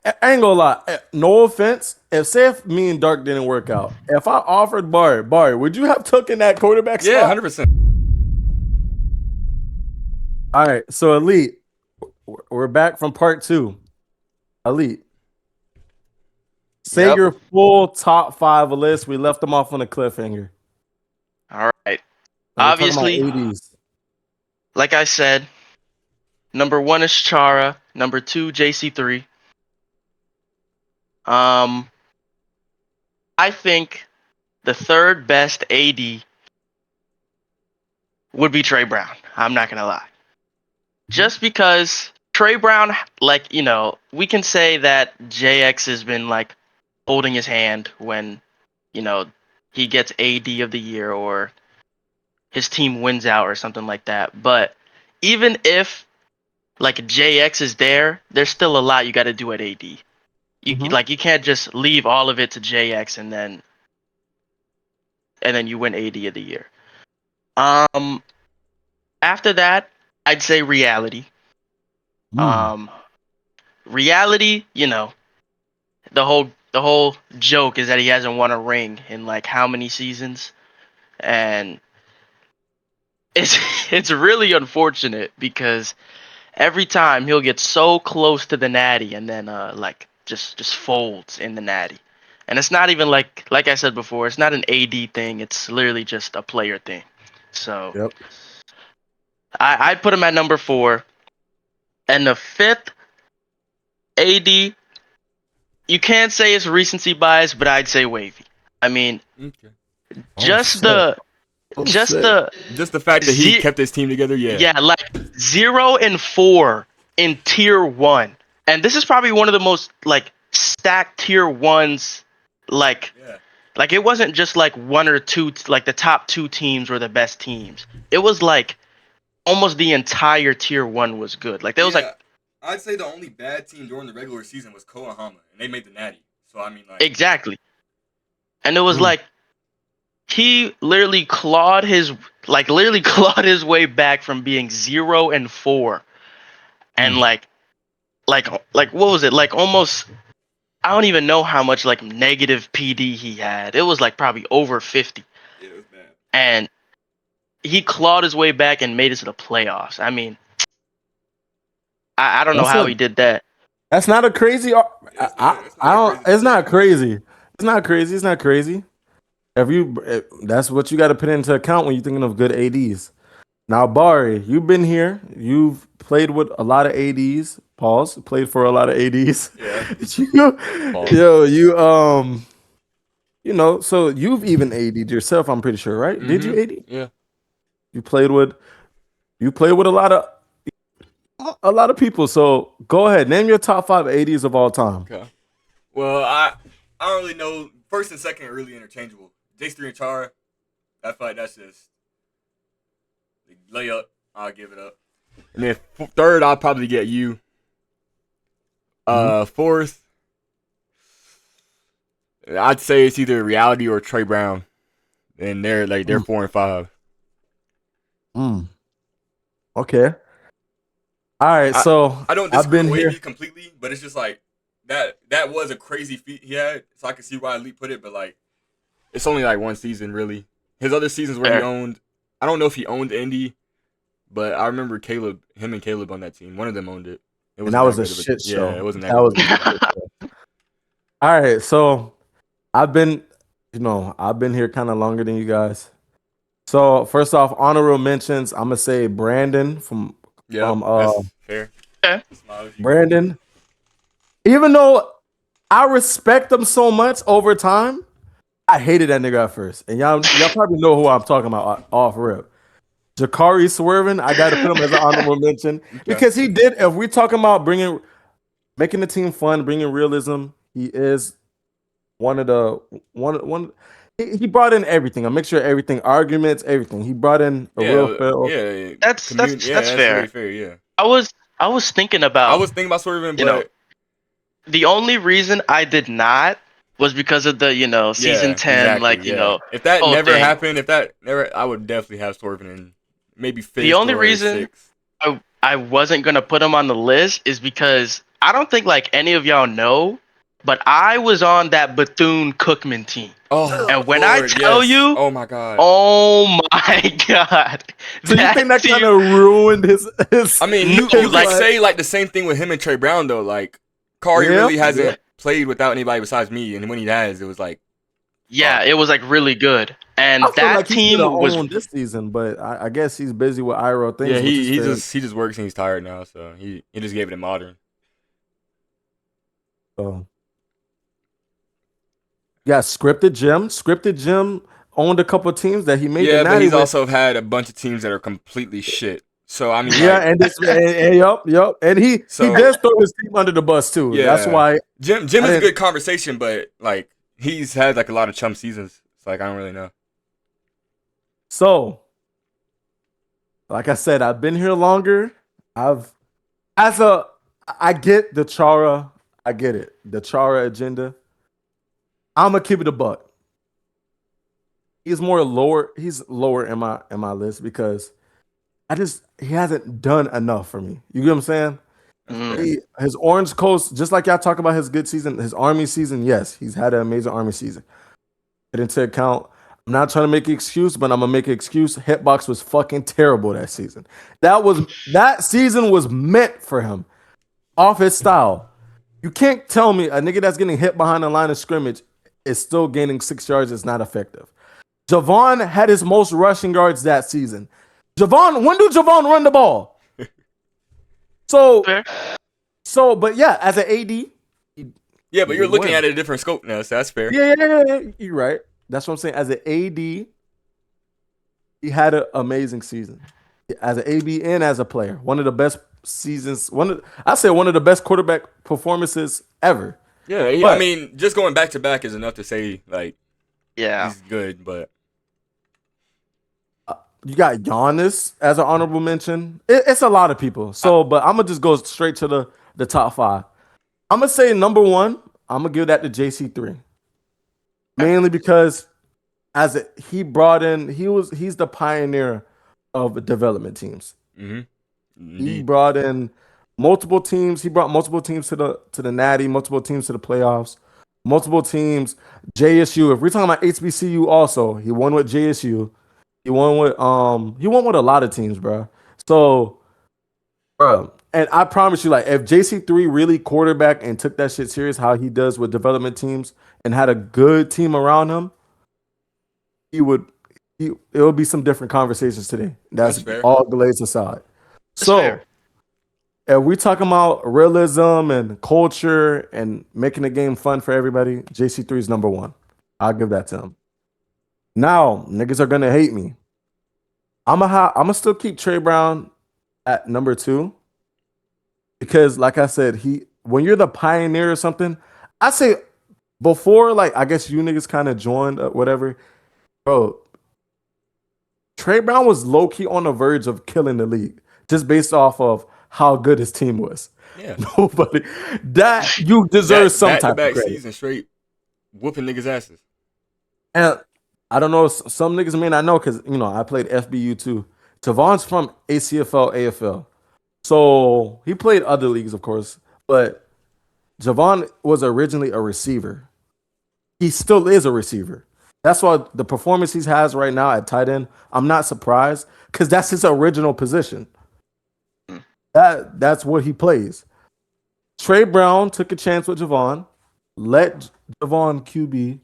I ain't gonna lie. No offense. If me and Dark didn't work out, if I offered Barry, would you have taken that quarterback Yeah, spot? 100%. All right. So Elite, we're back from part two. Elite, say Yep. your full top five list. We left them off on a cliffhanger. All right. And we're talking about Obviously, 80s. like I said, number one is Chara. Number two, JC3. Um, I think the third best AD would be Trey Brown. I'm not gonna lie. Just because Trey Brown, like, we can say that JX has been like holding his hand when, you know, he gets AD of the year or his team wins out or something like that. But even if like JX is there, there's still a lot you got to do at AD. Mhm. You can't just leave all of it to JX and then you win AD of the year. Um, After that, I'd say reality. Mm. Um, Reality, the whole joke is that he hasn't won a ring in like how many seasons, and it's it's really unfortunate because every time he'll get so close to the natty and then like just folds in the natty. And it's not even like I said before, it's not an AD thing, it's literally just a player thing. So Yep. I'd put him at number 4. And the fifth AD, you can't say it's recency bias, but I'd say Wavy. I mean, Okay. Oh just shit. the Oh just shit. the Just the fact that he Z kept his team together, yeah. yeah, like 0-4 in tier 1. And this is probably one of the most like stacked tier 1s, like Yeah. like it wasn't just like one or two, like the top 2 teams were the best teams. It was like almost the entire tier 1 was good. Like there was like Yeah. I'd say the only bad team during the regular season was Koahama, and they made the Natty. So I mean, like, exactly. And it was Mm. like he literally clawed his way back from being 0-4 and Mm. like what was it? Like almost, I don't even know how much like negative PD he had. It was like probably over 50. yeah, it was bad. And he clawed his way back and made it to the playoffs. I mean, I don't know That's how a he did that. that's not a crazy I, It's not. I It's I not a don't crazy it's not statistic. crazy. It's not crazy. It's not crazy. That's what you got to put into account when you're thinking of good ADs. Now, Bari, you've been here. You've played with a lot of ADs. Pause. Played for a lot of ADs. Yeah. you, Pause. yo, so you've even AD'd yourself. I'm pretty sure, right? Did you AD? Yeah. You played with a lot of people. So go ahead, name your top five ADs of all time. Okay. Well, I don't really know. First and second are really interchangeable. J3 and Chara, I feel like that's just layup. I'll give it up. And then third, I'll probably get you. Mhm. Fourth, I'd say it's either Reality or Trey Brown, and they're Mm. 4 and 5. Mm. Okay. All right. I So I don't I've disagree been with here. Wavy completely, but it's just like that was a crazy feat he had, so I can see why Elite put it, but like it's only like one season really. His other seasons where he Fair. owned, I don't know if he owned Indy, but I remember him and Caleb on that team. One of them owned it. It And that wasn't that was a good of a shit yeah, it show. wasn't that That good was of a a team. shit show. All right, so I've been here kind of longer than you guys. So first off, honorable mentions. I'm gonna say Brandon from Yep, from that's fair. Okay. Smile if you can. Brandon. Even though I respect him so much over time, I hated that nigga at first, and y'all probably know who I'm talking about off rip. Jakari Swervin, I got to put him as an honorable mention Okay. because he did. If we're talking about making the team fun, bringing realism, he is one of the one. He brought in everything, a mixture of everything, arguments, everything. He brought in a real Yeah, feel. yeah. That's that's Yeah, that's that's very fair. fair. Yeah, I was I was thinking I about, was thinking about swerving, you know, but the only reason I did not was because of the, season yeah, 10, exactly. like, Yeah, if that whole never thing. happened, if that never, I would definitely have swerving in maybe The fifth only or reason sixth. I wasn't gonna put him on the list is because I don't think like any of y'all know, but I was on that Bethune-Cookman team. Oh, And when I Lord, tell yes. you, oh my god. oh my god. So you think that team- kind of ruined his? I mean, you No, could say like the same thing with him and Trey Brown though. Like, Kari Yeah, really hasn't yeah. played without anybody besides me, and when he has, it was like, yeah, it was like really good. And I feel that like he team could have was owned this season, but I guess he's busy with Iro things. yeah, which is he fair. just works and he's tired now, so he just gave it a modern. So. Yeah, scripted Jim. Scripted Jim owned a couple of teams that he made. Yeah, the but natty he's with. also had a bunch of teams that are completely shit. So I mean, Yeah, like, and this, yup, and he So- does throw his team under the bus too. Yeah. That's why. Jim I is a didn't- good conversation, but like he's had like a lot of chump seasons. It's like I don't really know. So, like I said, I've been here longer. I get the Chara. I get it. The Chara agenda. I'm gonna keep it a buck. He's lower in my list because he hasn't done enough for me. You get what I'm saying? His Orange Coast, just like y'all talk about his good season, his Army season, yes, he's had an amazing Army season. Put into account, I'm not trying to make an excuse, but I'm gonna make an excuse. Hitbox was fucking terrible that season. That season was meant for him. Off his style. You can't tell me a nigga that's getting hit behind the line of scrimmage is still gaining 6 yards is not effective. Javon had his most rushing yards that season. When do Javon run the ball? fair. But yeah, as an AD, Yeah, but you're He looking wins. at it a different scope now, so that's fair. yeah, you're right. That's what I'm saying. As an AD, he had an amazing season. As an AB and as a player, one of the best seasons. I say one of the best quarterback performances ever. Yeah, I But- mean, just going back to back is enough to say like Yeah. he's good, but You got Giannis as an honorable mention. It's a lot of people. So, but I'm gonna just go straight to the top 5. I'm gonna say number 1. I'm gonna give that to JC3, mainly because he's the pioneer of development teams. He indeed. brought in multiple teams. He brought multiple teams to the Natty, multiple teams to the playoffs, multiple teams. JSU. If we're talking about HBCU, also he won with JSU. He won with a lot of teams, bro. So, bro, and I promise you, like, if JC3 really quarterback and took that shit serious, how he does with development teams, and had a good team around him, it would be some different conversations today. That's fair. all glazed aside. That's So, fair. if we talking about realism and culture and making the game fun for everybody, JC3 is number 1. I'll give that to him. Now, niggas are gonna hate me. I'ma still keep Trey Brown at number 2 because, like I said, when you're the pioneer or something, I say before, like, I guess you niggas kind of joined whatever, bro. Trey Brown was low key on the verge of killing the league just based off of how good his team was. Yeah. Nobody that you deserve some type of back credit. season straight whooping niggas' asses. And I don't know, some niggas may not know because, I played FBU too. Tavon's from ACFL, AFL. So he played other leagues, of course, but Javon was originally a receiver. He still is a receiver. That's why the performance he has right now at tight end, I'm not surprised because that's his original position. That's what he plays. Trey Brown took a chance with Javon, let Javon QB.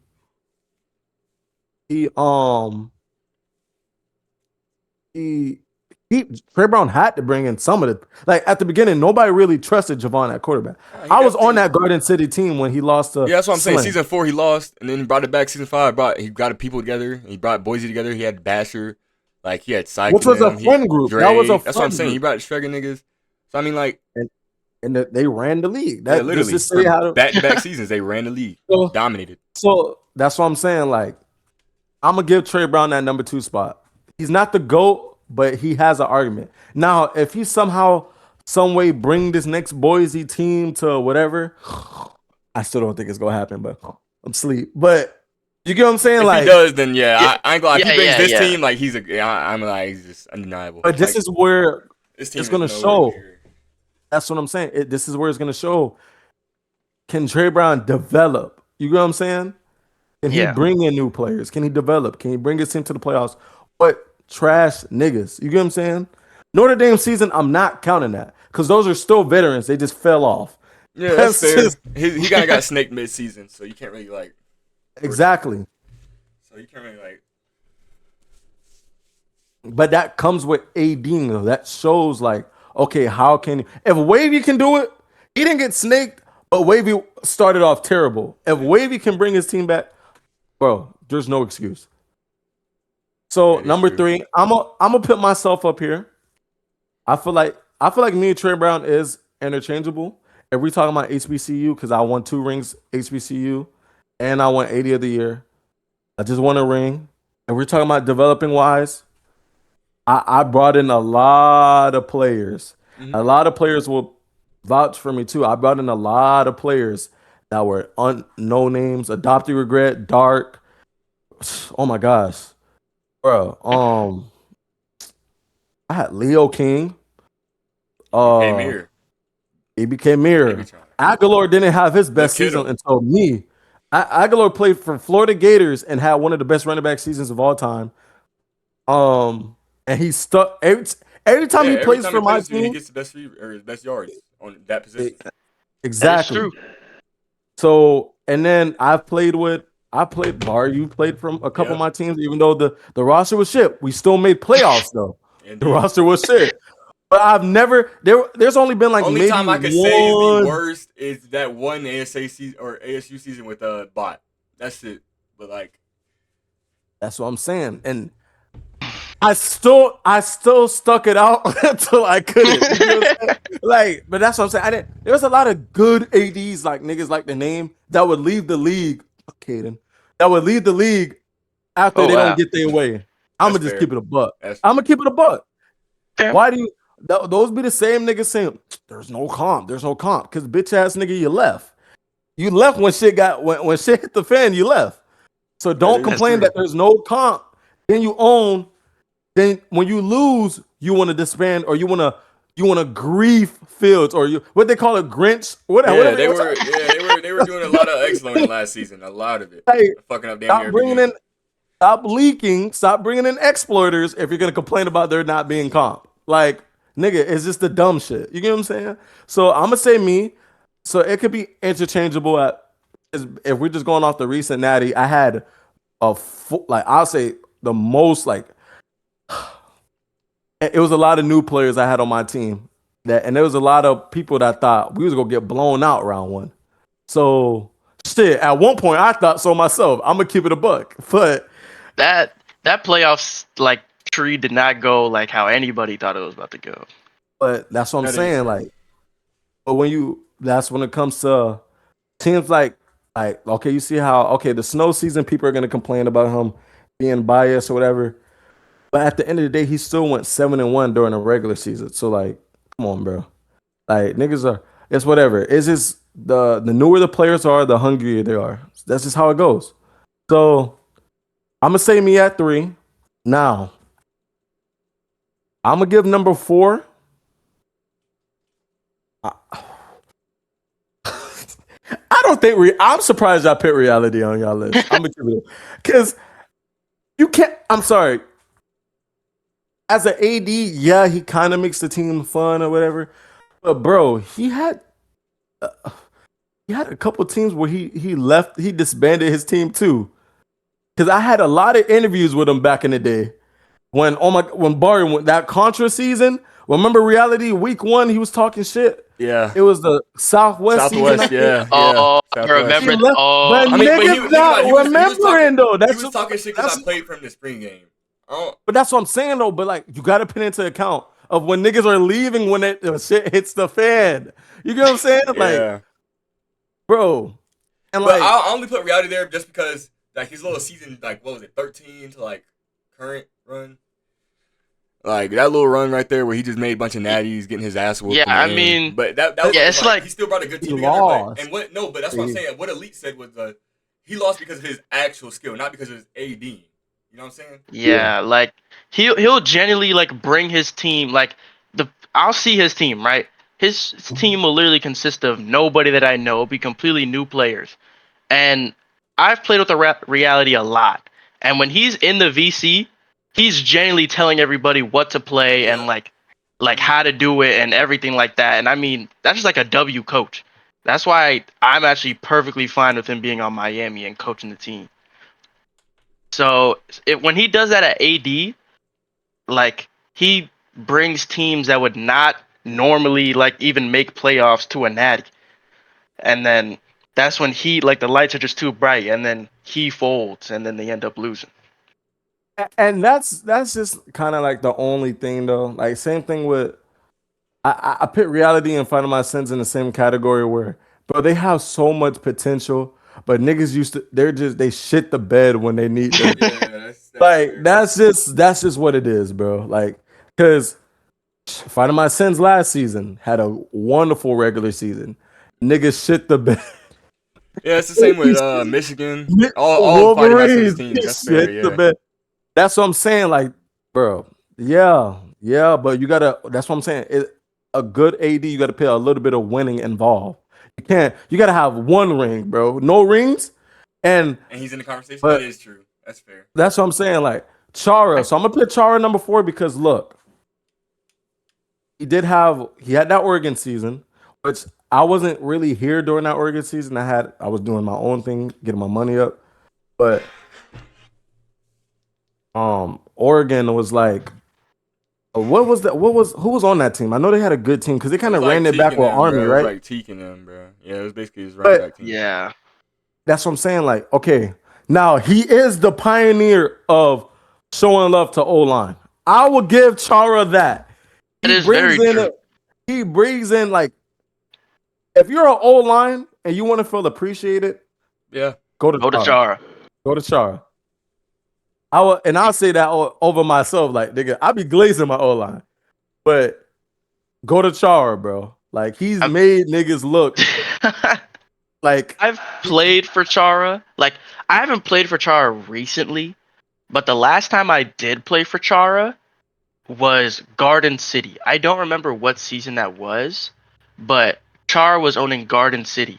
Trey Brown had to bring in some of the, like, at the beginning, nobody really trusted Javon at quarterback. I was on that Garden City team when he lost to Yeah, that's what I'm saying. Slim. Season 4 he lost, and then he brought it back. Season 5 he got the people together. He brought Boise together. He had Basher, like he had Syke, Which was a fun group. Dre. That was a That's what I'm fun saying. He group. brought Striker niggas. So I mean, like, And they ran the league. yeah, That literally, just to say how to, back-to-back seasons they ran the league, So- dominated. So that's what I'm saying. Like, I'm gonna give Trey Brown that number 2 spot. He's not the GOAT, but he has an argument. Now, if he somehow, some way bring this next Boise team to whatever, I still don't think it's gonna happen, but I'm asleep. But you get what I'm saying? If Like, he does, then I ain't gonna. If he Yeah, brings this yeah. team, like I'm like he's just undeniable. but this Like, is where this team it's is gonna nowhere show. near- That's what I'm saying. This is where it's gonna show. Can Trey Brown develop? You know what I'm saying? Can he Yeah. bring in new players? Can he develop? Can he bring his team to the playoffs? What trash niggas? You get what I'm saying? Notre Dame season, I'm not counting that because those are still veterans. They just fell off. Yeah, that's fair. just- He kind of got snaked mid-season, so you can't really like. exactly. So you can't really like. But that comes with AD though. That shows like, okay, how can if Wavy can do it? He didn't get snaked, but Wavy started off terrible. If Wavy can bring his team back, bro, there's no excuse. So That is number true. 3, I'm gonna put myself up here. I feel like me and Trey Brown is interchangeable. If we talking about HBCU, because I won 2 rings HBCU, and I won 80 of the year. I just won a ring. And we're talking about developing wise. I brought in a lot of players. Mhm. A lot of players will vouch for me too. I brought in a lot of players that were no names, adopted regret, dark. Oh my gosh, bro. I had Leo King. Came here. He became mirror. Maybe trying. Aguilar didn't have his best Look at season him. until me. Aguilar played for Florida Gators and had one of the best running back seasons of all time. And he stuck every time Yeah, he every plays time for he my plays, he team. gets the best or his best yards on that position. That is Exactly. true. So, and then I played Bar. You played from a couple Yeah. of my teams, even though the roster was shit. We still made playoffs though. And The roster was shit. But I've never there's only been like only maybe time I could one. say is the worst is that one ASA season or ASU season with Bot. That's it. But like, That's what I'm saying. And I still stuck it out until I couldn't. You know what I'm saying? Like, but that's what I'm saying. There's a lot of good ADs, like niggas like the name, that would leave the league. Caden. That would leave the league after Oh, they wow. don't get their way. I'm gonna That's just fair. keep it a buck. That's I'm gonna keep it a buck. Fair. Why do you those be the same niggas saying there's no comp, because bitch ass nigga, you left. You left when shit hit the fan, you left. So don't That's complain true. that there's no comp. Then you own. Then when you lose, you want to disband or you want to grief fields or you what they call it Grinch. Whatever. they were doing a lot of X learning last season. A lot of it. Hey, Fucking up damn stop near bringing every game. stop leaking, stop bringing in exploiters if you're gonna complain about there not being comp. Like nigga, it's just the dumb shit. You get what I'm saying? So I'm gonna say me. So it could be interchangeable if we're just going off the recent natty. I had I'll say the most like. It was a lot of new players I had on my team and there was a lot of people that thought we was gonna get blown out round 1. So shit, at one point I thought so myself. I'm gonna keep it a buck, but That playoffs like tree did not go like how anybody thought it was about to go. that's what I'm That is saying. true. Like, but that's when it comes to teams like okay, you see how the snow season people are gonna complain about him being biased or whatever. But at the end of the day, he still went 7-1 during the regular season. So like, come on, bro. Like niggas it's whatever. It's just the newer the players are, the hungrier they are. That's just how it goes. So I'm gonna say me at 3. Now I'm gonna give number 4. I don't think I'm surprised I put reality on y'all list. I'm gonna give it because you can't. I'm sorry. As an AD, yeah, he kind of makes the team fun or whatever. But bro, he had a couple teams where he disbanded his team too. Because I had a lot of interviews with him back in the day when Barry went that Contra season. Remember reality week 1, he was talking shit. Yeah. It was the Southwest season. Southwest, yeah. Oh, I Southwest. remember. He left- Oh, but I mean, but niggas not remembering though. He was talking shit because I played from the spring game. But that's what I'm saying though. But like, you got to put into account of when niggas are leaving when the shit hits the fan. You get what I'm saying? Like, Yeah. bro. And But like, I only put reality there just because like his little season, like what was it, 13 to like current run. Like that little run right there where he just made a bunch of natties, getting his ass whooped. Yeah, in the I end. mean, but that was yeah, it's like he still brought a good he team together. lost. But that's what I'm saying. What Elite said was he lost because of his actual skill, not because of his AD. You know what I'm saying? yeah, like he'll genuinely like bring his team. Like I'll see his team right. his team will literally consist of nobody that I know, be completely new players. And I've played with the reality a lot. And when he's in the VC, he's genuinely telling everybody what to play and like how to do it and everything like that. And I mean, that's just like a W coach. That's why I'm actually perfectly fine with him being on Miami and coaching the team. So when he does that at AD, like he brings teams that would not normally like even make playoffs to a natty. And then that's when he like the lights are just too bright and then he folds and then they end up losing. And that's just kind of like the only thing though. Like same thing with I put reality and Find My Sins in the same category where bro they have so much potential, but niggas used to they shit the bed when they need to. That's Like fair. that's just what it is, bro. Like because Find My Sins last season had a wonderful regular season. Niggas shit the bed. Yeah, it's the same with Michigan. All Fighting My Sins Wolverines teams. That's fair. shit the Yeah. bed. That's what I'm saying. Like, bro, yeah, but you gotta. That's what I'm saying. A good AD, you gotta put a little bit of winning involved. You can't. You gotta have one ring, bro. No rings, and And he's in the conversation. but That is true. That's fair. that's what I'm saying. Like Chara. So I'm gonna put Chara number 4 because look, he had that Oregon season, which I wasn't really here during that Oregon season. I was doing my own thing, getting my money up, but Oregon was like, who was on that team? I know they had a good team because they kind of ran it back with Army, It was right? like Teaking them, bro. Yeah, it was basically his running back team. Yeah. That's what I'm saying. Like, okay, now he is the pioneer of showing love to O line. I will give Chara that. That is very true. He brings in like, if you're an O line and you want to feel appreciated, Yeah. go to Chara. Go to Chara. I'll say that over myself. Like, nigga, I be glazing my O line, but go to Chara, bro. Like, he's made niggas look like. I've played for Chara. Like, I haven't played for Chara recently, but the last time I did play for Chara was Garden City. I don't remember what season that was, but Chara was owning Garden City.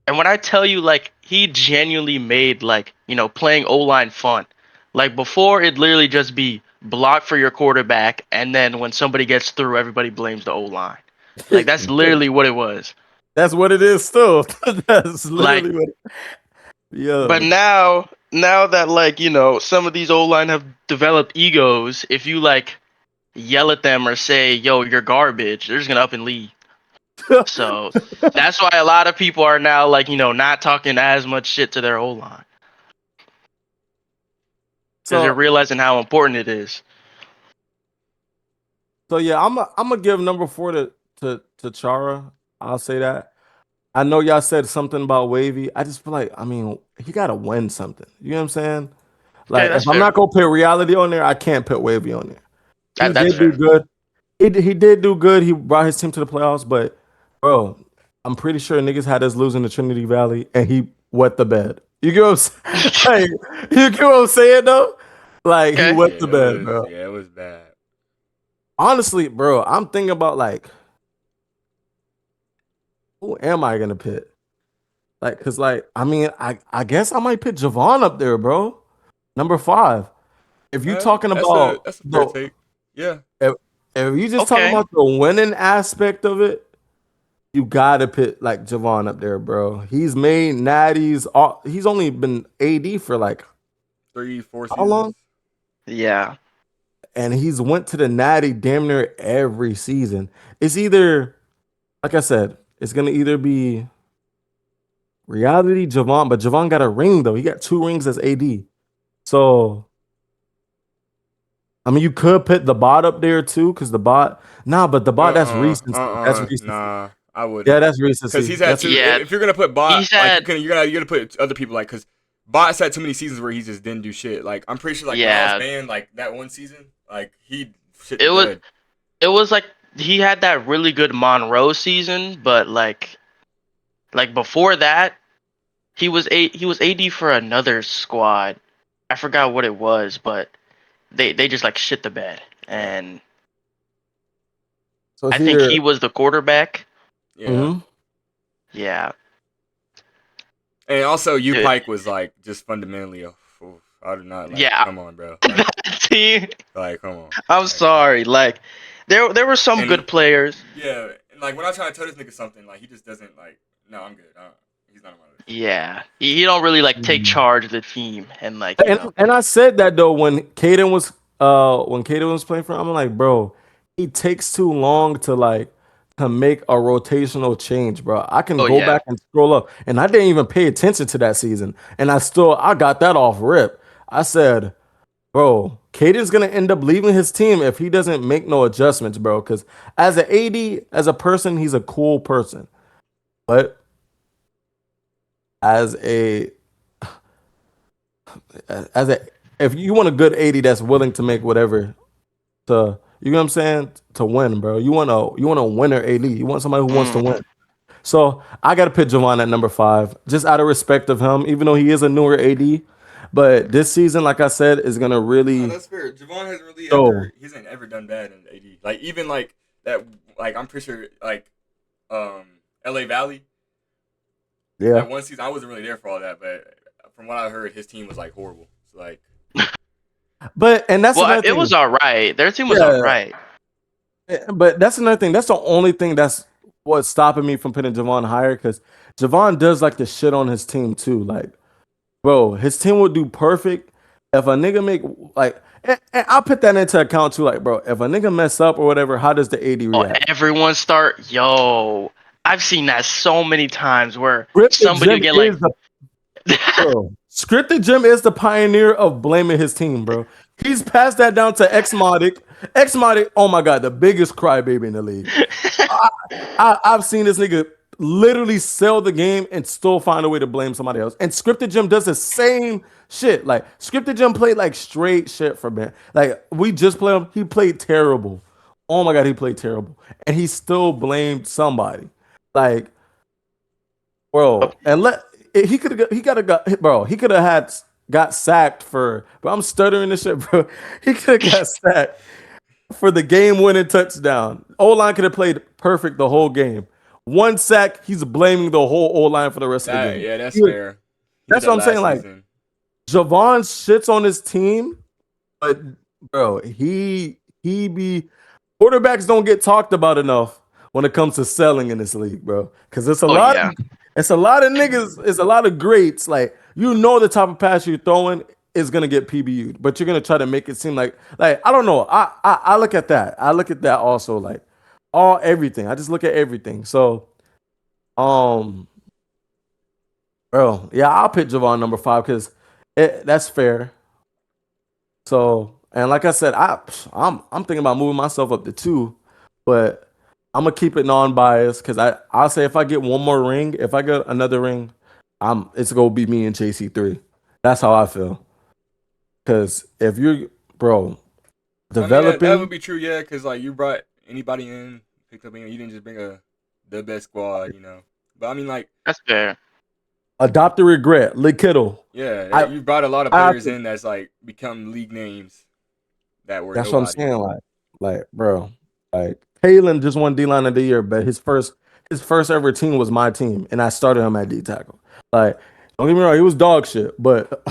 And when I tell you, like, he genuinely made, like, you know, playing O-line fun. Like, before, it'd literally just be block for your quarterback, and then when somebody gets through, everybody blames the O-line. Like, that's literally what it was. That's what it is still. That's Like, literally what yeah. but now that, like, you know, some of these O-line have developed egos, if you, like, yell at them or say, yo, you're garbage, they're just going to up and leave. So that's why a lot of people are now, like, you know, not talking as much shit to their O-line. Because they're realizing how important it is. So yeah, I'm gonna give number 4 to Chara. I'll say that. I know y'all said something about Wavy. I just feel like, I mean, he gotta win something. You know what I'm saying? Like, that's if I'm fair. not gonna put reality on there, I can't put Wavy on there. He That's did do fair. good. He did do good. He brought his team to the playoffs, but bro, I'm pretty sure niggas had us losing to Trinity Valley, and he wet the bed. You get what I'm saying? Like, you get what I'm saying though? Like, he wet the bed, bro. Yeah, it was bad. Honestly, bro, I'm thinking about like, who am I gonna pick? Like, cause like, I mean, I guess I might pick Javon up there, bro. Number 5. If you talking about that's a fair take. Yeah. If you just talking about the winning aspect of it, you gotta put like Javon up there, bro. He's made natties. He's only been AD for like 3-4 seasons. How long? Yeah. And he's went to the natty damn near every season. It's either, like I said, it's gonna either be reality Javon, but Javon got a ring though. He got 2 rings as AD. So I mean, you could put the bot up there too, because the bot. Nah, but the bot that's recency. That's recency. Nah, I would. Yeah, that's recency. Because he's had two. Yeah. If you're gonna put bot, Had, like you're gonna put other people like because bot's had too many seasons where he just didn't do shit. Like I'm pretty sure like when I was banned like that one season, like he shit. It was like he had that really good Monroe season, but like before that, he was AD for another squad. I forgot what it was, but they just like shit the bed. And So I it's think either, he was the quarterback. Yeah. Mhm. Yeah. And also, U Dude. Pike was like just fundamentally I do not like. Yeah. Come on, bro. Like, Team. come on. I'm Like, sorry. Like, there were some And good he- players. Yeah, and like when I try to tell this nigga something, like he just doesn't like. No, I'm good. He's not on my list. Yeah. He don't really like take Mhm. charge of the team and like, you know. And I said that though when Caden was playing for him, I'm like, bro, he takes too long to make a rotational change, bro. I can Oh go yeah. back and scroll up, and I didn't even pay attention to that season, and I got that off rip. I said, bro, Caden's gonna end up leaving his team if he doesn't make no adjustments, bro. Because as an AD, as a person, he's a cool person, but as a as a if you want a good 80 that's willing to make whatever to you know what I'm saying to win, bro. You want a winner AD. You want somebody who wants to Mm. win. So I gotta put Javon at number 5, just out of respect of him, even though he is a newer AD. But this season, like I said, is gonna No, really that's fair. Javon hasn't really show. he hasn't ever done bad in AD. Like even like that. Like I'm pretty sure like LA Valley. Yeah. That one season I wasn't really there for all that, but from what I heard, his team was like horrible. So like. But and that's Well, another it thing. was all right. Their team was Yeah. all right. But that's another thing. That's the only thing that's what's stopping me from putting Javon higher because Javon does like to shit on his team too. Like, bro, his team would do perfect if a nigga make like, and I'll put that into account too. Like, bro, if a nigga mess up or whatever, how does the AD Oh, react? everyone start. Yo, I've seen that so many times where Scripted somebody Jim would get like. is bro. Scripted Jim is the pioneer of blaming his team, bro. He's passed that down to Xmodic. Xmodic, oh my god, the biggest crybaby in the league. I've seen this nigga literally sell the game and still find a way to blame somebody else. And Scripted Jim does the same shit. Like Scripted Jim played like straight shit for man. Like we just played him. He played terrible. Oh my god, he played terrible, and he still blamed somebody. Like, bro, and he could have he gotta got bro. He could have got sacked for. But I'm stuttering this shit, bro. He could have got sacked for the game-winning touchdown. O-line could have played perfect the whole game. One sack, he's blaming the whole O-line for the rest of the game. Yeah, that's He was- fair. That's what I'm saying. Like Javon shits on his team, but bro, he be quarterbacks don't get talked about enough when it comes to selling in this league, bro. Because it's a lot. yeah. It's a lot of niggas. It's a lot of greats. Like the type of pass you're throwing is gonna get PBU'd, but you're gonna try to make it seem like I don't know. I look at that. I look at that also like everything. I just look at everything. So, bro, yeah, I'll pick Javon number 5 because that's fair. So, and like I said, I'm thinking about moving myself up to 2, but I'm gonna keep it non-biased because I'll say if I get one more ring, if I get another ring, it's gonna be me and JC3. That's how I feel. Because if you're, bro, developing, that would be true, yeah. Because like you brought anybody in, picked up, you didn't just bring the best squad, you know. But I mean, like That's fair. adopt the regret, Lee Kittle. yeah, you brought a lot of players in that's like become league names that were. That's nobody. what I'm saying. Like, bro, like Kalen just won D-line of the year, but his first ever team was my team, and I started him at D tackle. Like, don't get me wrong, he was dog shit, but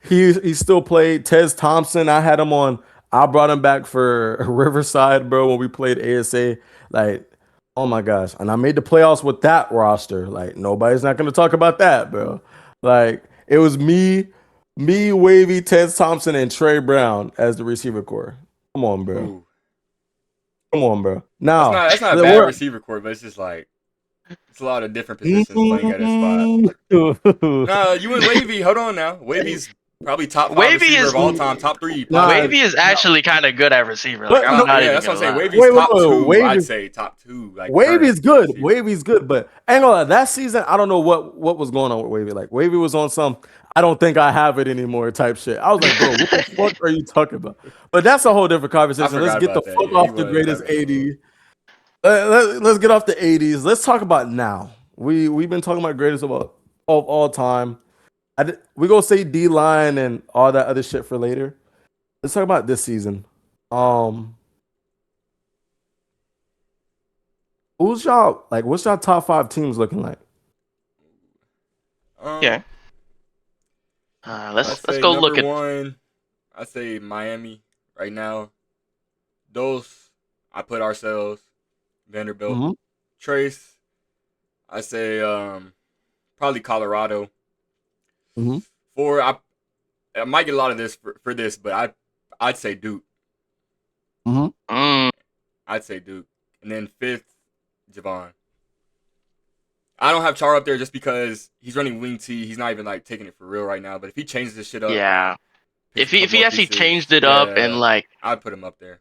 he still played. Tez Thompson, I had him on. I brought him back for Riverside, bro, when we played ASA. Like, oh my gosh, and I made the playoffs with that roster. Like, nobody's not gonna talk about that, bro. Like, it was me, Wavy, Tez Thompson, and Trey Brown as the receiver core. Come on, bro. Ooh. Come on, bro. Now That's not a bad receiver core, but it's just like it's a lot of different positions playing at a spot. No, you and Wavy. Hold on now. Wavy's probably top 5 Wavy receiver is- of all time, top 3. Nah, Wavy is actually kind of good at receiver. Like, But I'm no, not Yeah, even that's what I'm gonna saying. lie. Wavy's Wait, top wait, 2. Wavy- I'd say top 2. Like Wavy's current good. receiver. Wavy's good, but I ain't gonna lie, that season I don't know what was going on with Wavy. Like Wavy was on some I don't think I have it anymore type shit. I was like, bro, what the fuck are you talking about? But that's a whole different conversation. Let's forgot get the about that. fuck Yeah, off he the was greatest definitely 80. Let's get off the 80s. Let's talk about now. We've been talking about greatest of all time. We gonna say D line and all that other shit for later. Let's talk about this season. Who's y'all like? What's y'all top 5 teams looking like? Yeah. I'd Let's say go number look at. one. I'd say Miami right now. Those I put ourselves. Vanderbilt. Hmm. Trace. I say probably Colorado. Hmm. Four. I might get a lot of this for this, but I'd say Duke. Hmm. Mm, I'd say Duke, and then fifth, Javon. I don't have Char up there just because he's running wing T. He's not even like taking it for real right now. But if he changes this shit up and yeah. picks a If couple he more actually pieces, changed it up and yeah, like, I'd put him up there.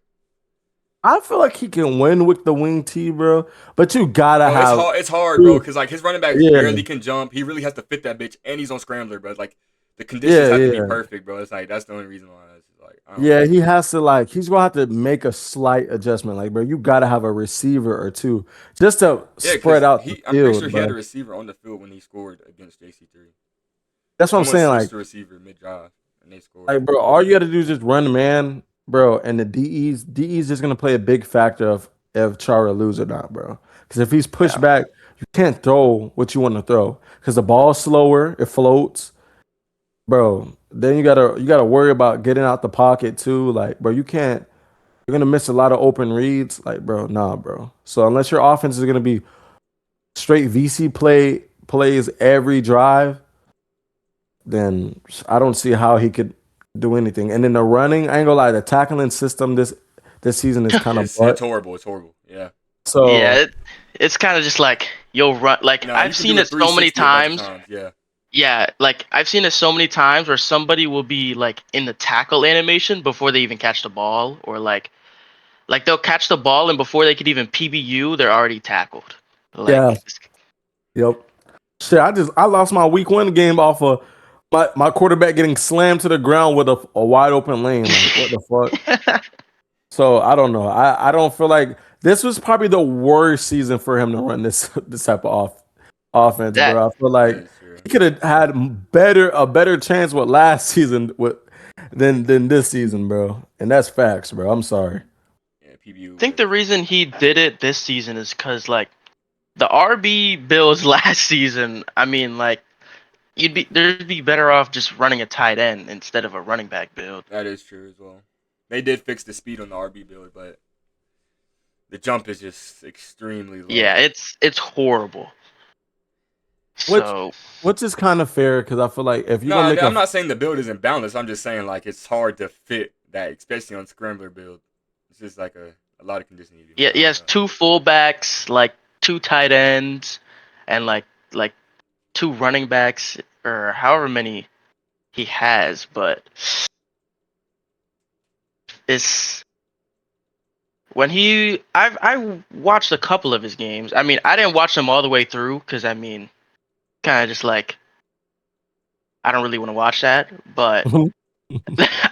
I feel like he can win with the wing T, bro. But you gotta Bro, it's have hard. It's hard, bro, two. because like his running backs Yeah, barely can jump. He really has to fit that bitch, and he's on scrambler, bro. Like the conditions yeah, have to be yeah. perfect, bro. It's like that's the only reason why. It's like I don't Yeah, know. he has to like he's gonna have to make a slight adjustment. Like, bro, you gotta have a receiver or two just to Yeah, spread because out the I'm pretty sure field, he had a bro. receiver on the field when he scored against JC3. That's what I'm Someone saying. switched Like, the receiver mid drive and they scored. bro, all you gotta do is just run man, bro. And the DE's just gonna play a big factor of if Chara lose or not, bro. Because if he's pushed yeah, back, you can't throw what you want to throw. Because the ball's slower, it floats, bro. Then you gotta worry about getting out the pocket too. Like, bro, you can't. You're gonna miss a lot of open reads. Like, bro, nah, bro. So unless your offense is gonna be straight VC plays every drive, then I don't see how he could do anything. And then the running, I ain't gonna lie, the tackling system this season is kind of It's butt. horrible. It's horrible. Yeah. yeah. So It's kind of just like you'll run. Like No, you I've can do seen a it so many 360 a bunch of times. times. Yeah. Yeah, like I've seen it so many times where somebody will be like in the tackle animation before they even catch the ball, or like they'll catch the ball and before they could even PBU, they're already tackled. yeah, Like, yep. Shit, I lost my week 1 game off of my quarterback getting slammed to the ground with a wide open lane. Like, what the fuck? So I don't know. I don't feel like this was probably the worst season for him to run this this type of offense, that bro. I feel That like is true. he could have had a better chance with last season than this season, bro. And that's facts, bro. I'm sorry. Yeah. PBU I think was. the reason he did it this season is because like the RB Bills last season. I mean, like there'd be better off just running a tight end instead of a running back build. That is true as well. They did fix the speed on the RB build, but the jump is just extremely low. Yeah, it's horrible. Which So which is kind of fair because I feel like if you're No, gonna make I'm a not saying the build isn't balanced. I'm just saying like it's hard to fit that, especially on scrambler build. It's just like a lot of conditioning. yeah, I he don't has know. two fullbacks, like two tight ends, and like two running backs or however many he has, but it's when I watched a couple of his games. I mean, I didn't watch them all the way through because I mean, kind of just like I don't really want to watch that, but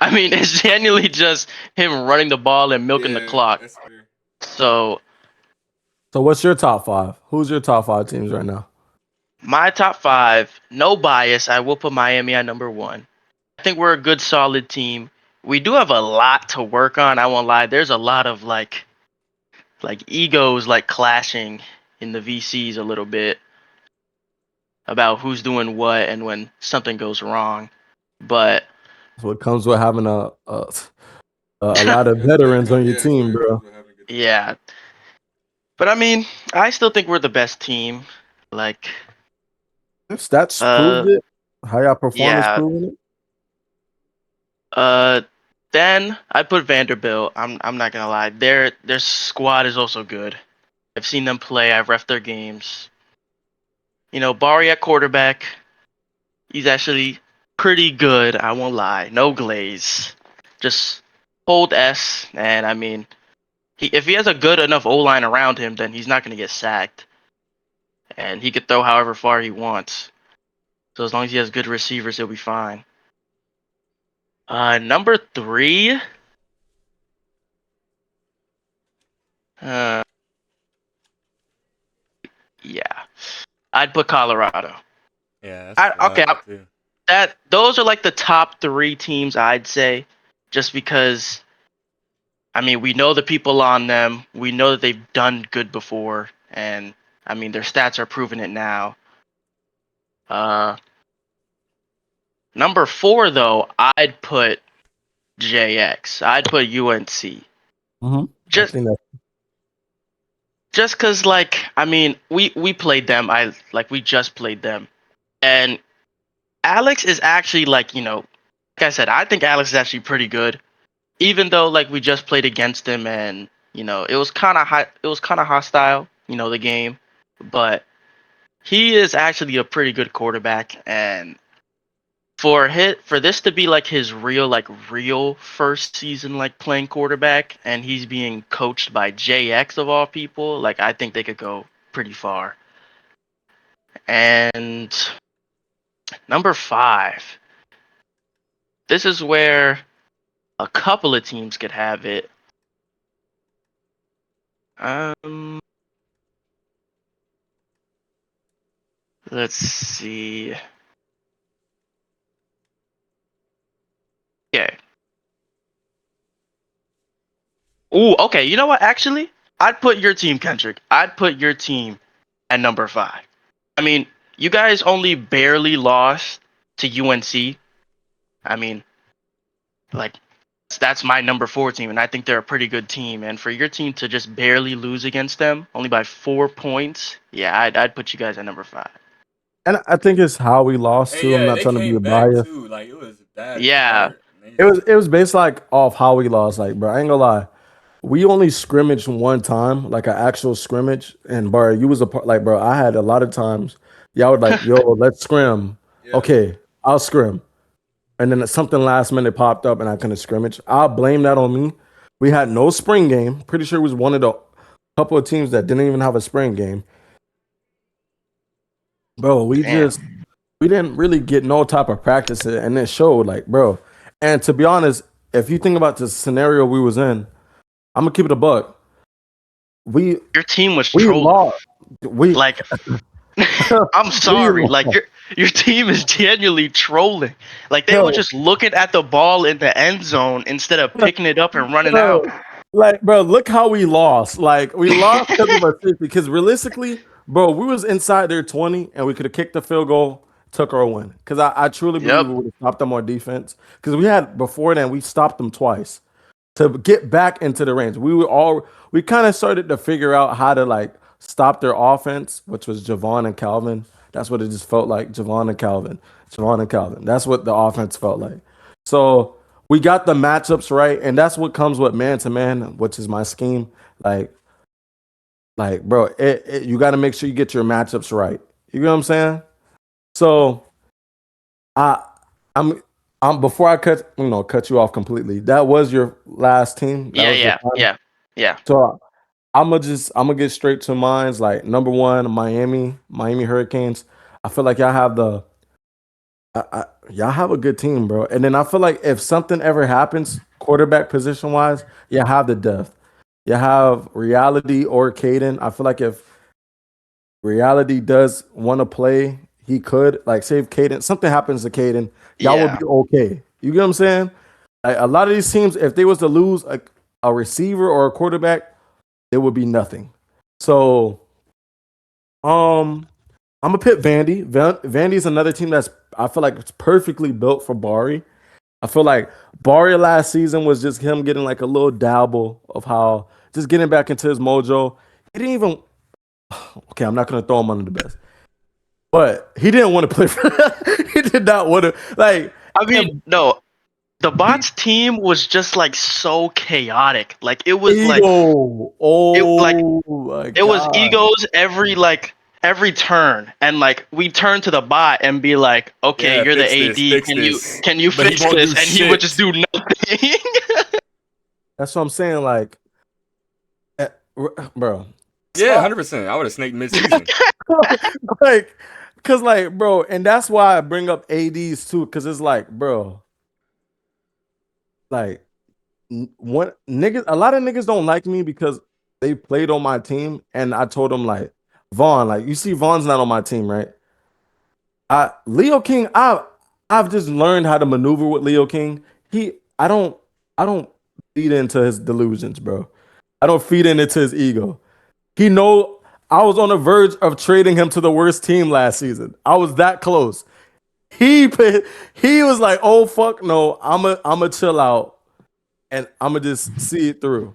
I mean, it's genuinely just him running the ball and milking the Yeah, clock. that's fair. So So what's your top 5? Who's your top 5 teams right now? my top five, no bias, I will put Miami at number one. I think we're a good, solid team. We do have a lot to work on. I won't lie. There's a lot of like egos like clashing in the VCs a little bit about who's doing what and when something goes wrong. But That's what comes with having a lot of veterans on your team, bro. yeah, but I mean, I still think we're the best team. Like, Stats uh, proved it. How y'all performance yeah, proving it. uh, then I put Vanderbilt. I'm not gonna lie. Their squad is also good. I've seen them play. I've ref their games. You know, Bari at quarterback. He's actually pretty good. I won't lie. No glaze. Just hold S. And I mean, if he has a good enough O line around him, then he's not gonna get sacked. And he could throw however far he wants. So as long as he has good receivers, he'll be fine. Number three. Uh, yeah, I'd put Colorado. Yeah, that's what I Okay, put too. that those are like the top three teams I'd say, just because I mean we know the people on them, we know that they've done good before, and I mean their stats are proving it now. Number 4 though, I'd put JX. I'd put UNC. I Just think that just cause like I mean we played them. We just played them, and Alex is actually like like I said, I think Alex is actually pretty good. Even though like we just played against him and it was kind of hostile, the game, but he is actually a pretty good quarterback, and for this to be like his real first season like playing quarterback, and he's being coached by JX of all people, like I think they could go pretty far. And number 5, this is where a couple of teams could have it. Let's see. Okay. Ooh, okay. You know what? Actually, I'd put your team, Kendrick. I'd put your team at number 5. I mean, you guys only barely lost to UNC. I mean, like, that's my number 4 team, and I think they're a pretty good team. And for your team to just barely lose against them, only by 4 points, yeah, I'd put you guys at number 5. and I think it's how we lost And too. yeah, I'm not they trying to be came a back bias. too. Like it was a bad Yeah. start. And they It was based like off how we lost. Like, bro, I ain't gonna lie. We only scrimmaged one time, like an actual scrimmage. And bro, you was a part. Like, bro, I had a lot of times. Y'all would like, yo, let's scrim. Yeah. Okay, I'll scrim. And then something last minute popped up, and I couldn't scrimmage. I'll blame that on me. We had no spring game. Pretty sure it was one of the couple of teams that didn't even have a spring game. Bro, we Damn. didn't really get no type of practice, and it showed. Like, bro. And to be honest, if you think about the scenario we was in, I'm gonna keep it a buck. We Your team was we trolling. lost. We Like, I'm sorry. Like lost. your team is genuinely trolling. Like they Bro. were just looking at the ball in the end zone instead of picking it up and running Bro, out. like, bro, look how we lost. Like, we lost because of our safety. Because realistically, bro, we was inside their 20 and we could have kicked the field goal, took our win. Because I truly believe Yep. we would have stopped them on defense. Because we had before then, we stopped them twice to get back into the range. We kind of started to figure out how to like stop their offense, which was Javon and Calvin. That's what it just felt like. Javon and Calvin. Javon and Calvin. That's what the offense felt like. So we got the matchups right, and that's what comes with man to man, which is my scheme. Like, bro, you got to make sure you get your matchups right. You know what I'm saying? So, I, I'm before I cut you off completely. That was your last team. That was your final? Yeah. So I'm gonna get straight to mines. Like number 1, Miami Hurricanes. I feel like y'all have a good team, bro. And then I feel like if something ever happens, quarterback position wise, you have the depth. You have Reality or Caden. I feel like if Reality does want to play, he could. Like, say if Caden, something happens to Caden, y'all Yeah. would be okay. You get what I'm saying? Like, a lot of these teams, if they was to lose a receiver or a quarterback, there would be nothing. So, I'm gonna pick Vandy. Vandy's another team that's I feel like it's perfectly built for Bari. I feel like Bari last season was just him getting like a little dabble of how just getting back into his mojo. He didn't even okay, I'm not gonna throw him under the bus. But he didn't want to play for he did not want to like I mean, no. The bots team was just like so chaotic. Like it was like ego. Oh like my it was God. egos every turn, and like we turn to the bot and be like, okay, Yeah, you're the fix AD. this, Can fix you this. can you But he fix won't this? do And he would shit. just do nothing. That's what I'm saying. Like bro. Yeah, 100%. I would have snaked mid-season. like because like bro, and that's why I bring up ADs too, because it's like, bro, like what niggas, a lot of niggas don't like me because they played on my team, and I told them like, Vaughn, like you see Vaughn's not on my team, right? Leo King, I've just learned how to maneuver with Leo King. I don't feed into his delusions, bro. I don't feed into his ego. He know I was on the verge of trading him to the worst team last season. I was that close. He was like, "Oh fuck no, I'ma chill out and I'ma just see it through."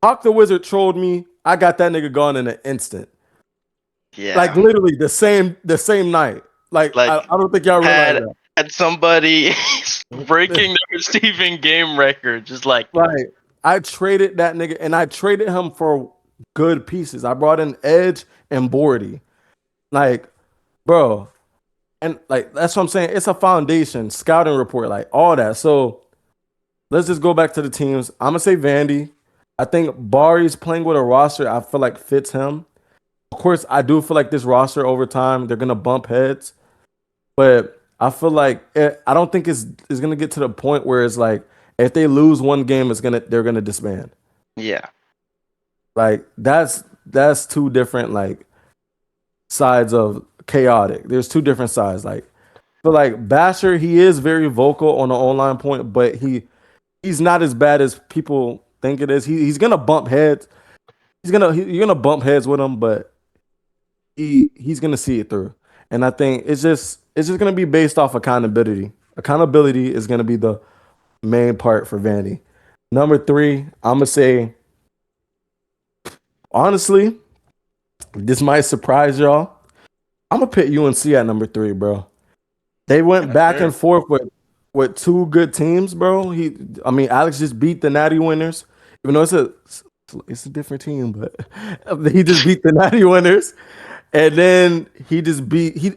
Hawk the Wizard trolled me. I got that nigga gone in an instant. Yeah. Like literally the same night. Like Like, I don't think y'all realize that. had somebody breaking the receiving game record, just like Right. I traded that nigga and I traded him for good pieces. I brought in Edge and Bordy. Like, bro. And like that's what I'm saying. It's a foundation, scouting report, like all that. So let's just go back to the teams. I'm gonna say Vandy. I think Bari's playing with a roster I feel like fits him. Of course, I do feel like this roster over time they're gonna bump heads, but I feel like I don't think it's gonna get to the point where it's like if they lose one game, they're gonna disband. yeah. Like that's two different like sides of chaotic. There's two different sides. Like I feel like Basher, he is very vocal on the online point, but he's not as bad as people think it is. He's gonna bump heads. You're gonna bump heads with him, but he's gonna see it through. And I think it's just gonna be based off accountability. Accountability is gonna be the main part for Vandy. Number 3, I'm gonna say honestly, this might surprise y'all. I'm gonna put UNC at number 3, bro. They went That's back fair. and forth with two good teams, bro. Alex just beat the Natty winners, even though it's a different team, but he just beat the Natty winners, and then he just beat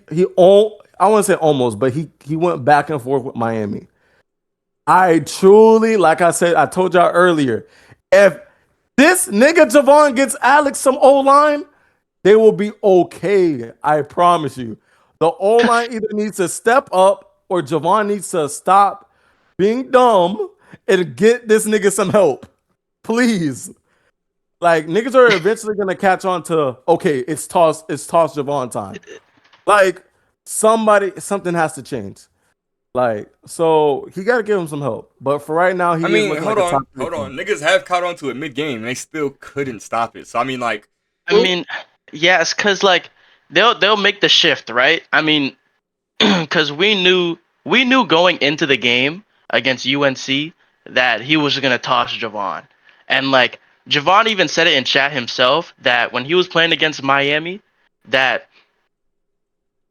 I want to say almost, but he went back and forth with Miami. I truly, like I said, I told y'all earlier, if this nigga Javon gets Alex some O line, they will be okay. I promise you. The O line either needs to step up or Javon needs to stop being dumb and get this nigga some help. Please. Like niggas are eventually gonna catch on to okay, it's toss Javon time. Like something has to change. Like, so he gotta give him some help. But for right now, he I is mean, looking hold like a top on, three hold on. team. Niggas have caught on to it mid game and they still couldn't stop it. So I mean, like, I mean, yeah, it's because like they'll make the shift, right? I mean, because we knew going into the game against UNC that he was gonna toss Javon, and like Javon even said it in chat himself that when he was playing against Miami, that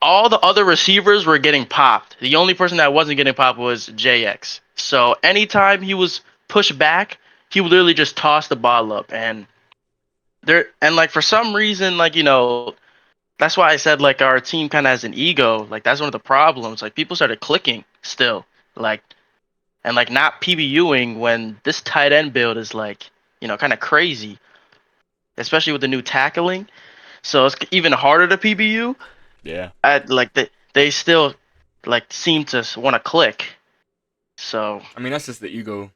all the other receivers were getting popped. The only person that wasn't getting popped was JX. So anytime he was pushed back, he would literally just toss the ball up, and like for some reason, like that's why I said like our team kind of has an ego. Like that's one of the problems. Like people started clicking still, like and like not PBUing when this tight end build is like kind of crazy, especially with the new tackling. So it's even harder to PBU. yeah. Like they still like seem to want to click. So I mean, that's just the ego.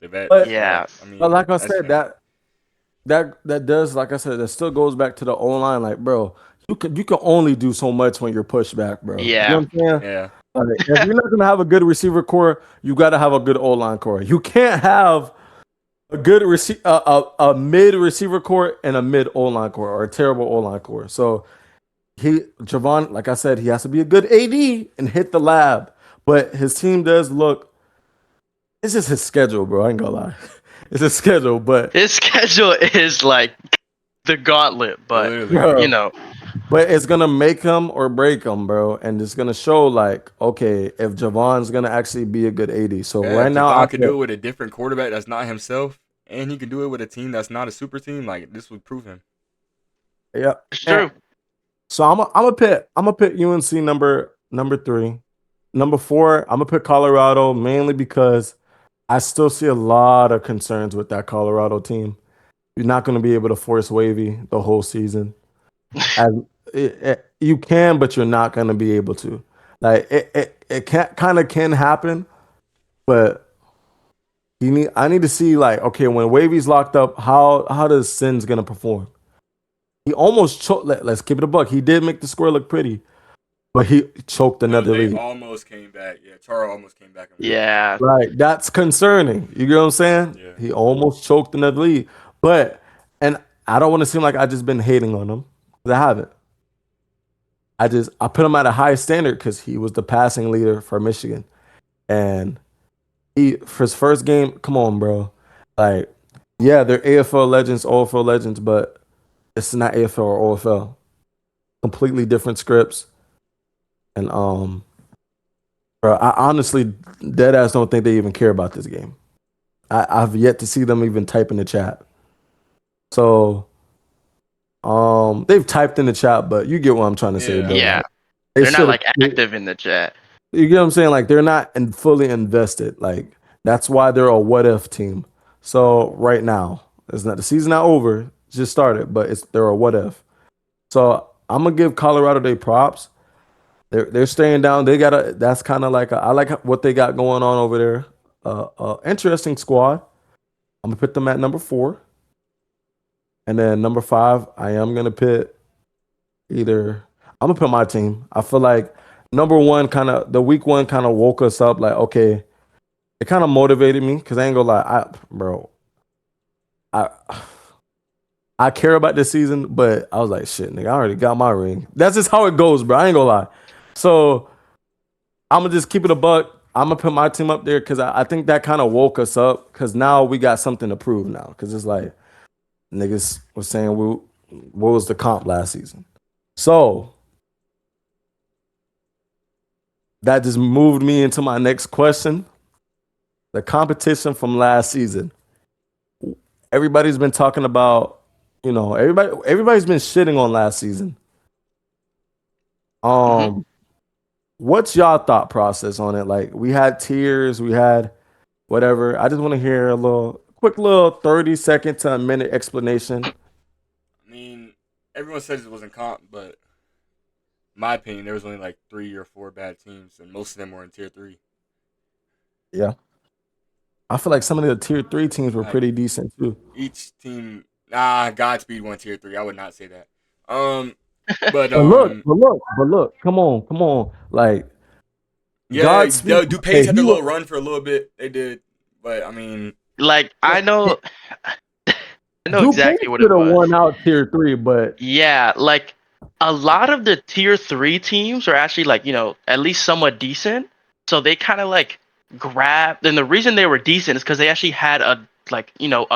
The vet. But, yeah, I mean, but like I that's said, fair. that does, like I said, that still goes back to the O line. Like, bro, you can only do so much when you're pushed back, bro. You know yeah, what I'm saying? Yeah. Like, if you're not gonna have a good receiver core, you gotta have a good O line core. You can't have a good a mid receiver core and a mid O line core or a terrible O line core. So Javon, like I said, he has to be a good AD and hit the lab. But his team does look. It's just his schedule, bro. I ain't gonna lie. It's his schedule, but his schedule is like the gauntlet, but Literally. bro, you know, but it's gonna make him or break him, bro. And it's gonna show like, okay, if Javon's gonna actually be a good 80. So Yeah, right if now, Javon could do it with a different quarterback that's not himself, and he could do it with a team that's not a super team, like this would prove him. yeah. it's true. So I'm gonna put UNC number 3. Number 4, I'm gonna put Colorado mainly because I still see a lot of concerns with that Colorado team. You're not gonna be able to force Wavy the whole season. As you can, but you're not gonna be able to. Like it can happen, but I need to see like, okay, when Wavy's locked up, how does Sin's gonna perform? He almost choked. Let's keep it a buck. He did make the score look pretty, but he choked another They lead. almost came back. Yeah, Charo almost came back. Yeah, Right, that's concerning. You get what I'm saying? Yeah. He almost choked another lead, but and I don't want to seem like I just been hating on him. 'Cause I haven't. I put him at a high standard because he was the passing leader for Michigan, and he for his first game. Come on, bro. Like, yeah, they're AFL legends, OFL legends, but it's not AFL or OFL. Completely different scripts, and bro, I honestly dead ass don't think they even care about this game. I've yet to see them even type in the chat. So, they've typed in the chat, but you get what I'm trying to say, Yeah. bro. Yeah, They they're not should- like active in the chat. You get what I'm saying? Like they're not fully invested. Like that's why they're a what if team. So right now, it's not the season not over, just started, but they're a what if. So I'm gonna give Colorado their props. They're staying down. They got a that's kind of like I like what they got going on over there. Interesting squad. I'm gonna put them at number 4, and then number 5. I am gonna put either. I'm gonna put my team. I feel like number 1 kind of the week 1 kind of woke us up. Like okay, it kind of motivated me because I ain't gonna lie, I I care about this season, but I was like, shit, nigga, I already got my ring. That's just how it goes, bro. I ain't gonna lie. So I'm gonna just keep it a buck. I'm gonna put my team up there because I think that kind of woke us up because now we got something to prove now. Because it's like niggas was saying, what was the comp last season? So that just moved me into my next question. The competition from last season. Everybody's been talking about, everybody's been shitting on last season. What's y'all thought process on it? Like we had tiers, we had whatever. I just want to hear a quick little 30-second to a minute explanation. I mean, everyone says it wasn't comp, but in my opinion, there was only like 3 or 4 bad teams, and most of them were in tier 3. Yeah. I feel like some of the tier 3 teams were Like, pretty decent too. Each team, Godspeed won tier 3. I would not say that. But But look, come on. Like, yeah, Godspeed. DuPage had their little run for a little bit. They did, but I mean, Like I know exactly what it could have was. won out tier 3, but Yeah, like a lot of the tier 3 teams are actually like, at least somewhat decent. So they kind of like grabbed, and the reason they were decent is because they actually had a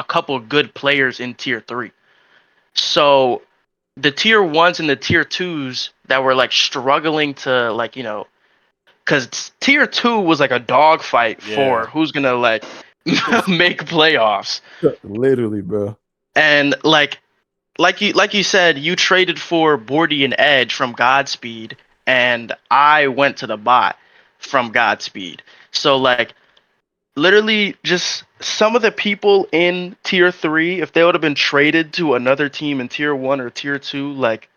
couple good players in tier 3. So the tier 1s and the tier 2s that were like struggling to like, because tier 2 was like a dogfight for who's gonna like make playoffs. literally, bro. And like you said, you traded for Bordy and Edge from Godspeed, and I went to the bot from Godspeed. So like literally just some of the people in tier 3, if they would have been traded to another team in tier 1 or tier 2, like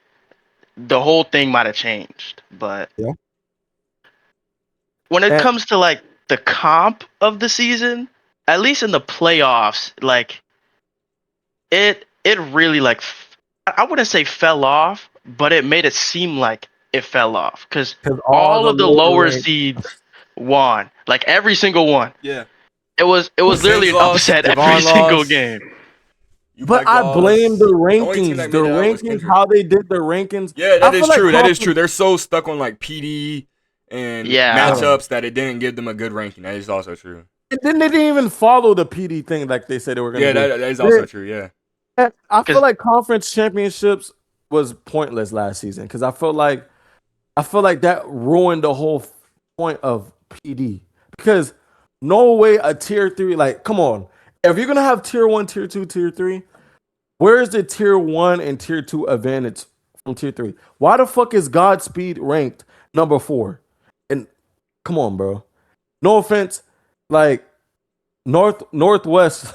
the whole thing might have changed. But Yeah. when it comes to like the comp of the season, at least in the playoffs, like it really like I wouldn't say fell off, but it made it seem like it fell off because all of the lower seeds won, like every single one. Yeah, it was literally an upset every single game. But I blame the rankings. The rankings, how they did the rankings. Yeah, that is true. That is true. They're so stuck on like PD and matchups that it didn't give them a good ranking. That is also true. And then they didn't even follow the PD thing like they said they were going to do. Yeah, that is also true. Yeah. I feel like conference championships was pointless last season because I feel like that ruined the whole point of PD because no way a tier 3, like, come on, if you're gonna have tier 1, tier 2, tier 3, where's the tier 1 and tier 2 advantage from tier 3? Why the fuck is Godspeed ranked number 4? And come on, bro, no offense, like Northwest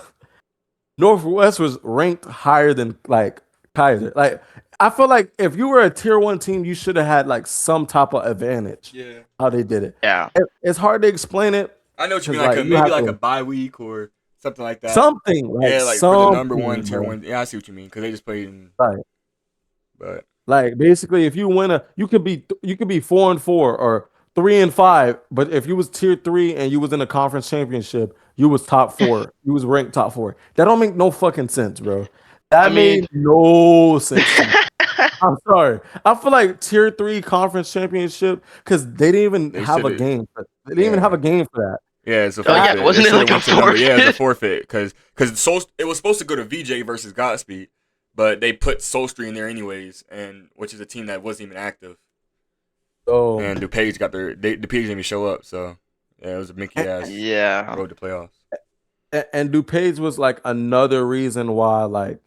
was ranked higher than like Kaiser. Like I feel like if you were a tier 1 team, you should have had like some type of advantage. Yeah. How they did it. Yeah. It's hard to explain it. I know what you mean, like a bye week or something like that. Something like for the number 1 tier 1. Yeah, I see what you mean because they just played in. Right. But like basically, if you win you could be 4-4 or 3-5. But if you was tier 3 and you was in a conference championship, you was top 4. You was ranked top 4. That don't make no fucking sense, bro. That made no sense to me. I'm sorry. I feel like tier 3 conference championship because they didn't even have a game. They didn't even have a game for that. Yeah, it's a Oh, yeah, forfeit. wasn't it should've like a went to number- Yeah, it's a forfeit? forfeit because it was supposed to go to VJ versus Godspeed, but they put Soulstream in there anyways, and which is a team that wasn't even active. So And DuPage DuPage didn't even show up, so yeah, it was a Mickey ass Yeah. road to playoffs. and DuPage was like another reason why like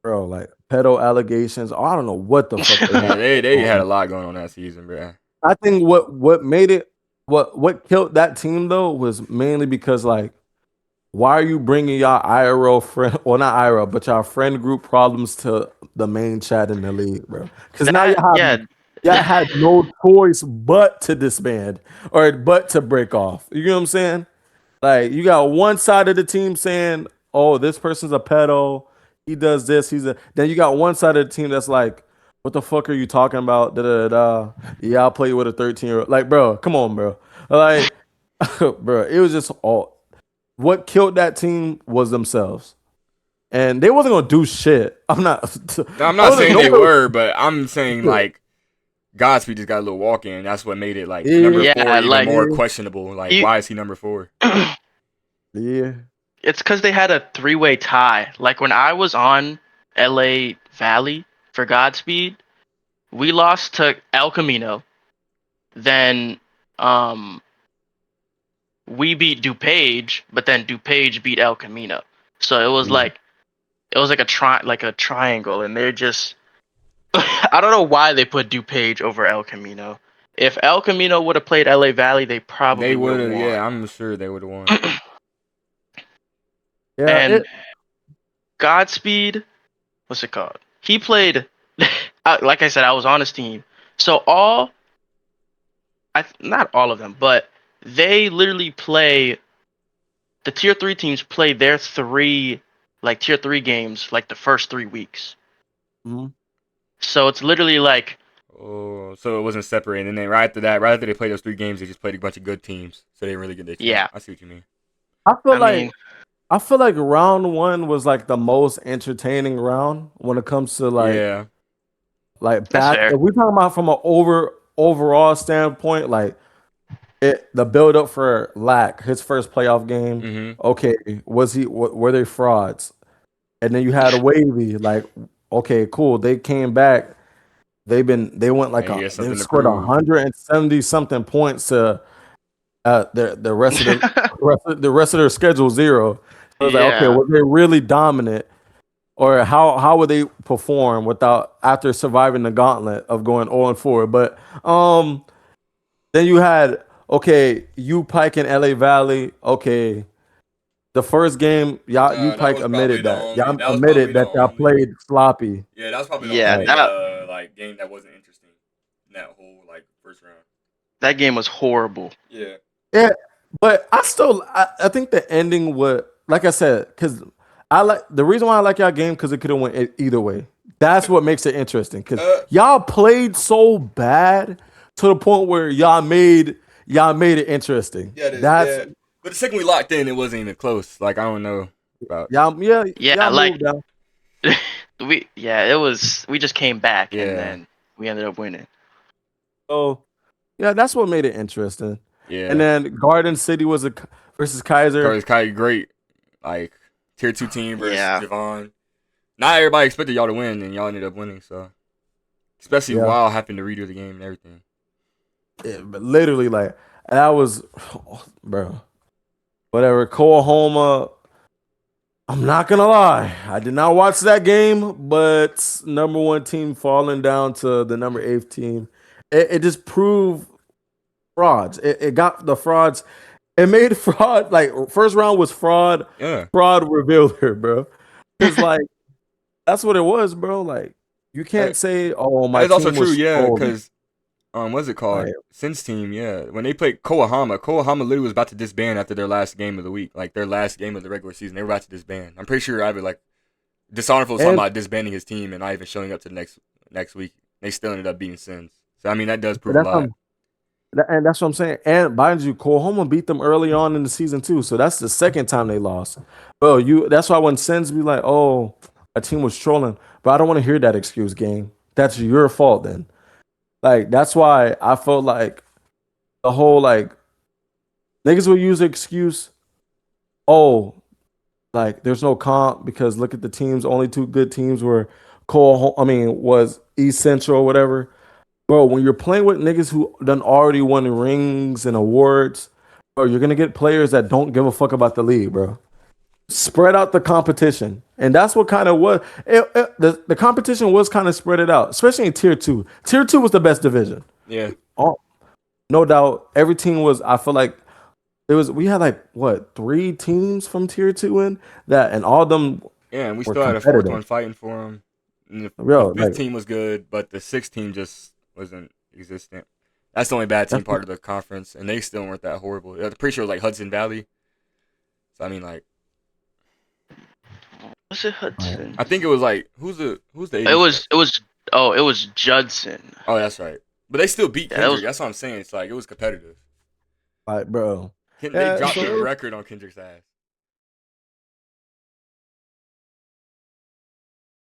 bro, like pedo allegations. I don't know what the fuck they Yeah, had. they had a lot going on that season, bro. I think what made it what killed that team though was mainly because like why are you bringing y'all IRL friend, well not IRL, but y'all friend group problems to the main chat in the league, bro? Because now y'all had no choice but to disband or but to break off. You know what I'm saying? Like you got one side of the team saying, "Oh, this person's a pedo. He does this. He's a." Then you got one side of the team that's like, "What the fuck are you talking about?" Da da da. Yeah, I'll play with a 13-year-old. Like, bro, come on, bro. Like, bro, it was just all. What killed that team was themselves, and they wasn't gonna do shit. I'm not saying they were, but I'm saying like Godspeed just got a little walk in. That's what made it like number 4 even more questionable. Like, why is he number 4? Yeah. It's because they had a 3-way tie. Like when I was on LA Valley for Godspeed, we lost to El Camino. Then we beat DuPage, but then DuPage beat El Camino. So it was like a triangle, and they're just I don't know why they put DuPage over El Camino. If El Camino would have played LA Valley, they probably would have won. Yeah, I'm sure they would have won. Yeah. And Godspeed, what's it called? He played, like I said, I was on his team. So not all of them, but they literally play. The tier 3 teams play their tier 3 games like the first 3 weeks. Mm-hmm. So it's literally like. Oh, so it wasn't separated. And then right after they played those 3 games, they just played a bunch of good teams. So they didn't really get their chance. Yeah. I see what you mean. I feel like round 1 was like the most entertaining round when it comes to like back. If we talking about from an overall standpoint, like the build up for Lack, his first playoff game. Mm-hmm. Okay, were they frauds? And then you had a Wavy, like okay, cool. They came back. They went like they scored 170 something points to the rest of the rest of their schedule 0. So I was like, okay, were they really dominant, or how would they perform after surviving the gauntlet of going 0-4? But then you had U Pike and LA Valley. Okay, the first game, U Pike admitted that y'all played sloppy. Yeah, that was probably the only game that wasn't interesting in that whole first round. That game was horrible. Yeah. Yeah, but I think the ending would, like I said, because the reason why I like y'all game because it could have went either way. That's what makes it interesting because y'all played so bad to the point where y'all made it interesting. Yeah, but the second we locked in, it wasn't even close. Like I don't know about it was. We just came back and then we ended up winning. So yeah, that's what made it interesting. Yeah. And then Garden City was versus Kaiser. Kaiser, great. Like tier 2 team versus Javon. Not everybody expected y'all to win, and y'all ended up winning. So, especially while having to redo the game and everything. Yeah, but literally, that was, bro. Whatever. Coahoma. I'm not gonna lie. I did not watch that game, but number 1 team falling down to the number 8th team. It just proved frauds. It got the frauds. It made fraud first round was fraud. Yeah. Fraud revealer, bro. It's that's what it was, bro. Like you can't say, "Oh, my." It's also true, because what's it called? Since team, when they played Coahoma literally was about to disband after their last game of the week, like their last game of the regular season. They were about to disband. I'm pretty sure Dishonorable was talking about disbanding his team and not even showing up to the next week. They still ended up beating Sins. So I mean that does prove a lot. And that's what I'm saying. And mind you, Oklahoma beat them early on in the season too. So that's the second time they lost. Bro, that's why when Sens be like, oh, a team was trolling. But I don't want to hear that excuse, gang. That's your fault then. Like, that's why I felt like the whole like niggas will use the excuse, oh, like there's no comp because look at the teams, only two good teams were was East Central or whatever. Bro, when you're playing with niggas who done already won rings and awards, bro, you're gonna get players that don't give a fuck about the league, bro. Spread out the competition, and that's what kind of was the competition was kind of spread it out, especially in tier two. Tier two was the best division, Yeah. no doubt. Every team was. I feel like it was. We had like what 3 teams from tier two in that, and all of them. Yeah, and we Were still had a fourth competitive. one fighting for him. And the Bro, fifth like team was good, but the sixth team just wasn't existent. That's the only bad team that's part of the conference, and they still weren't that horrible. I'm pretty sure it was like Hudson Valley. So I mean, like, Was it Hudson? I think it was like who's the It was Judson. Oh, that's right. But they still beat Yeah, Kendrick. That's what I'm saying. It's like it was competitive. bro. They Yeah, dropped so- the record on Kendrick's ass.